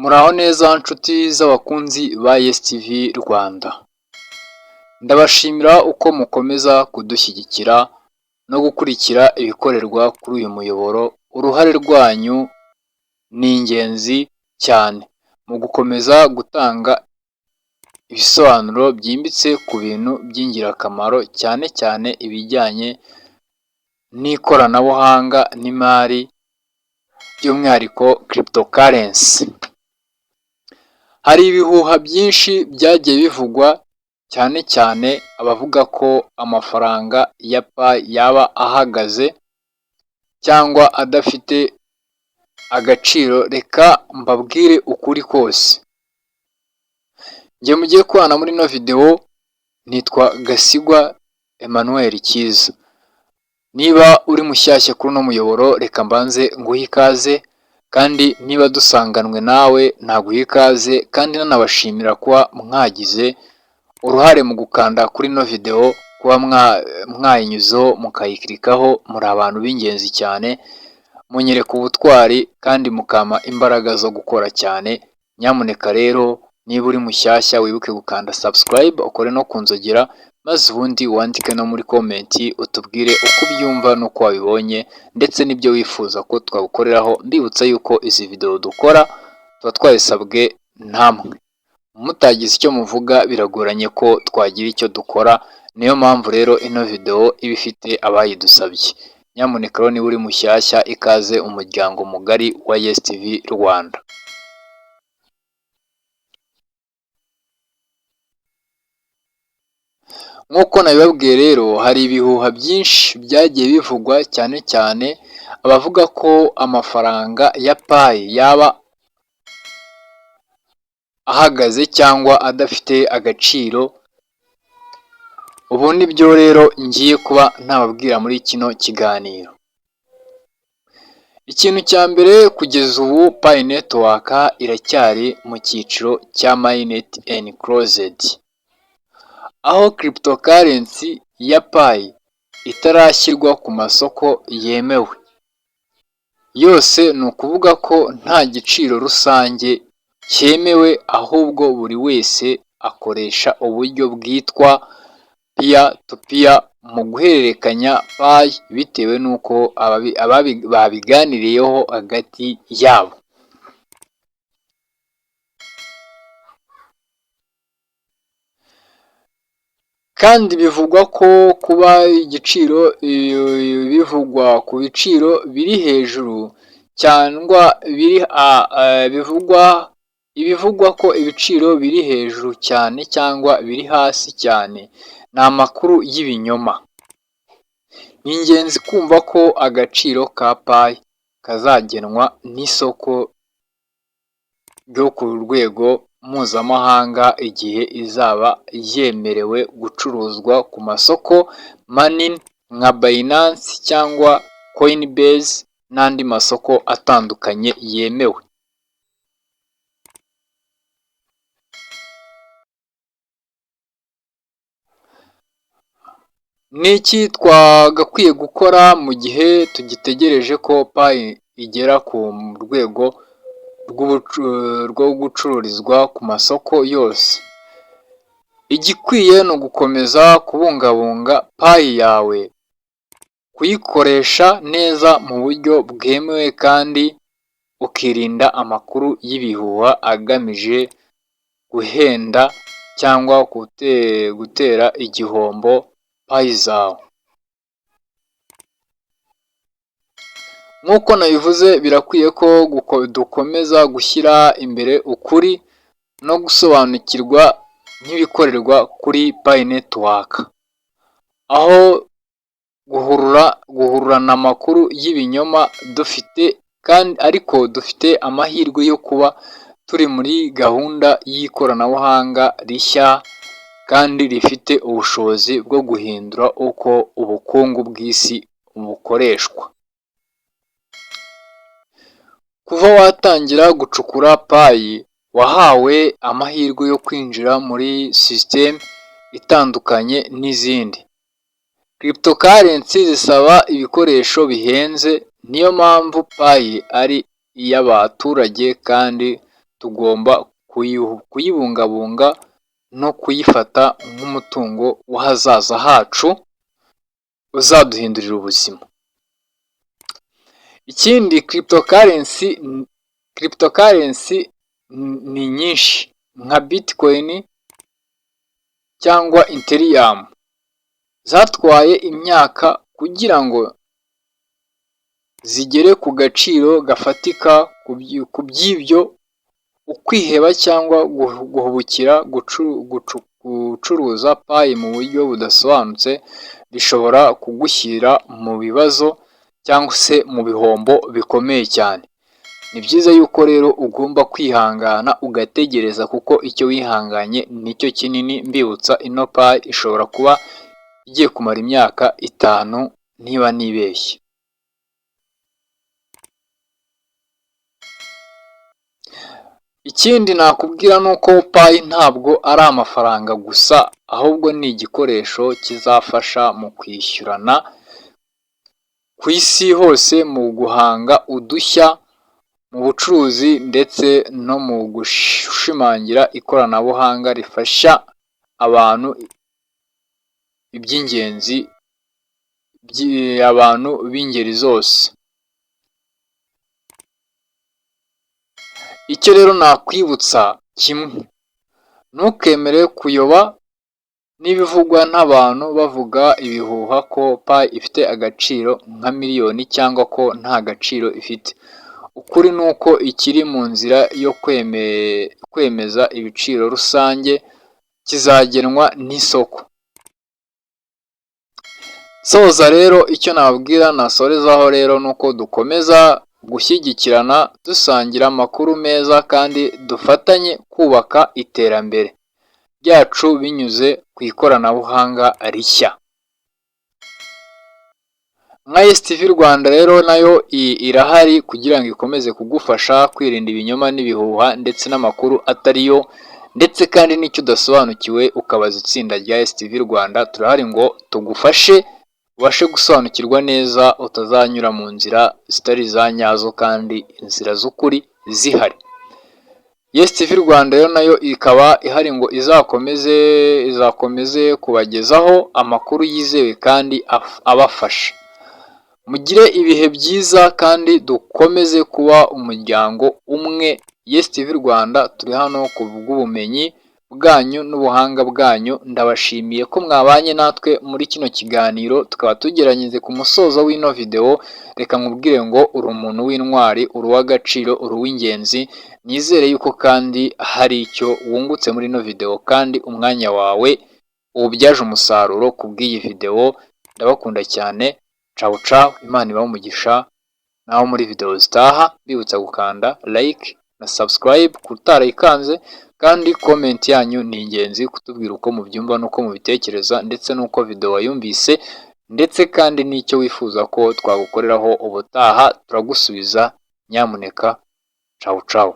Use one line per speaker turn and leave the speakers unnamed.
Muraho neza nshuti z'abakunzi ba Yes TV Rwanda. Ndabashimira uko mukomeza kudushyigikira no gukurikira ibikorerwa kuri uyu muyoboro. Uruhare rwanyu ni ingenzi cyane mu gukomeza gutanga ibisobanuro byimbitse ku bintu by'ingirakamaro, cyane cyane ibijyanye n'ikoranabuhanga n'imari, by'umwihariko cryptocurrency. Hari ibihuha byinshi byagiye bivugwa, cyane cyane abavuga ko amafaranga ya Pi yaba ahagaze cyangwa adafite agaciro. Reka mbabwire ukuri kose. Njye mugiye kubana muri ino video nitwa Gasigwa Emmanuel Kiza. Niba uri mushyashya kuri uno muyoboro, reka mbanze nguhe ikaze, kandi niba dusanganwe nawe naguha ikaze, kandi nanabashimira kuba mwagize uruhare mu gukanda kuri ino video, kuba mwayinyuzeho mukayikirikaho. Muri abantu b'ingenzi cyane, munyereka ubutwari kandi mukama imbaraga zo gukora cyane. Nyamuneka rero niba uri mushyashya wibuke gukanda subscribe, ukore no kunzogera, maze ubundi wandike no muri komenti utubwire uko ubyumva n'uko wabibonye, ndetse n'ibyo wifuza ko twagukoreraho. Mbibutsa yuko izi video dukora tuba twabisabwe namwe. Mutagize icyo muvuga biragoranye ko twagira icyo dukora. Niyo mpamvu rero ino video iba ifite abayidusabye. Nyamuneka rero niba uri mushyashya, ikaze umuryango mugari wa Yes TV Rwanda. Nk'uko nabibabwiye rero, hari ibihuha byinshi byagiye bivugwa, cyane cyane abavuga ko amafaranga ya Pi yaba ahagaze cyangwa adafite agaciro. Ubu ni byo rero ngiye kuba nababwira muri kino kiganiro. Ikintu cya mbere, kugeza ubu Pi Network iracyari mu cyiciro cya Mainnet Enclosed, aho cryptocurrency ya Pi itarashyirwa ku masoko yemewe. Yose ni ukuvuga ko nta giciro rusange cyemewe, ahubwo buri wese akoresha uburyo bwitwa peer to peer mu guhererekanya Pi, bitewe n'uko babiganiriyeho hagati yabo. Kandi bivugwa ko kuba igiciro bivugwa ku biciro biri hejuru, cyangwa ibivugwa ko ibiciro biri hejuru cyane cyangwa biri hasi cyane, ni amakuru y'ibinyoma. Ni ingenzi kumva ko agaciro ka Pi kazagenwa n'isoko ryo ku rwego mpuzamahanga igihe izaba yemerewe gucuruzwa ku masoko manini nka Binance cyangwa Coinbase n'andi masoko atandukanye yemewe. Ni iki twagakwiye gukora mu gihe tugitegereje ko Pi igera ku rwego rwo gucururizwa ku masoko yose? Igikwiye ni ugukomeza kubungabunga Pi yawe, kuyikoresha neza mu buryo bwemewe, kandi ukirinda amakuru y'ibihuha agamije guhenda cyangwa gutera igihombo Pi zawe. Nk'uko nabivuze, birakwiye ko dukomeza gushyira imbere ukuri no gusobanukirwa n'ibikorerwa kuri Pi Network, aho guhururana amakuru y'ibinyoma dufite, kandi ariko dufite amahirwe yo kuba turi muri gahunda y'ikoranabuhanga rishya kandi rifite ubushobozi bwo guhindura uko ubukungu bw'isi bukoreshwa. Kuva watangira gucukura Pi, wahawe amahirwe yo kwinjira muri system itandukanye n'izindi. Cryptocurrency zisaba ibikoresho bihenze, niyo mpamvu Pi ari iy'abaturage, kandi tugomba kuyibungabunga no kuyifata nk'umutungo w'ahazaza hacu uzaduhindurira ubuzima. Ikindi cryptocurrency ni nyinshi nka Bitcoin cyangwa Ethereum zatwaye imyaka kugira ngo zigere ku gaciro gafatika. Ku by'ibyo ukwiheba cyangwa guhubukira gucuruza payi mu buryo budasobanutse bishobora kugushyira mu bibazo cyangwa se mu bihombo bikomeye cyane. Ni byiza yuko rero ugomba kwihangana ugategereza kuko icyo wihanganye nicyo kinini. Mbibutsa ino payi ishobora kuba igiye kumara imyaka 5 niba nibeshye. Ikindi nakubwira ni uko payi ntabwo ari amafaranga gusa, ahubwo ni igikoresho kizafasha mu kwishyurana ku isi hose, mu guhanga udushya mu bucuruzi ndetse no mu gushimangira ikoranabuhanga rifasha abantu iby'ingenzi, abantu b'ingeri zose. Icyo rero nakwibutsa kimwe, ntukemere kuyoba n'ibivugwa n'abantu bavuga ibihuha ko payi ifite agaciro nka miliyoni cyangwa ko nta gaciro ifite. Ukuri ni uko ikiri mu nzira yo kwemeza ibiciro rusange kizagenwa n'isoko. Soza rero icyo nababwira nasorezaho rero ni uko dukomeza gushyigikirana, dusangira amakuru meza kandi dufatanye kubaka iterambere ryacu binyuze ku ikoranabuhanga rishya. Nka STV Rwanda rero nayo irahari kugira ngo ikomeze kugufasha kwirinda ibinyoma n'ibihuha ndetse n'amakuru atariyo, ndetse kandi n'icyo udasobanukiwe ukabaza itsinda rya STV Rwanda. Turahari ngo tugufashe ubashe gusobanukirwa neza, utazanyura mu nzira zitari za nyazo kandi inzira z'ukuri zihari. STV Rwanda rero nayo ikaba ihari ngo izakomeze kubagezaho amakuru yizewe kandi abafasha. Mugire ibihe byiza kandi dukomeze kuba umuryango umwe. STV Rwanda turi hano ku bw'ubumenyi bwanyu n'ubuhanga bwanyu. Ndabashimiye ko mwabanye natwe muri kino kiganiro, tukaba tugeranyeze ku musozo w'ino video. Reka nkubwire ngo uri umuntu w'intwari, uri uw'agaciro, uri uw'ingenzi. Nizere yuko kandi hari icyo wungutse muri ino video kandi umwanya wawe uwubyaje umusaruro ku bw'iyi video. Ndabakunda cyane. Ciao ciao, Imana ibahe umugisha. Naho muri video zitaha bibutsa gukanda like na subscribe kutarayikanze, kandi comment yanyu ni ingenzi kutubwira uko mubyumva n'uko mubitekereza ndetse n'uko video wayumvise, ndetse kandi n'icyo wifuza ko twagukoreraho ubutaha turagusubiza. Nyamuneka ciao ciao.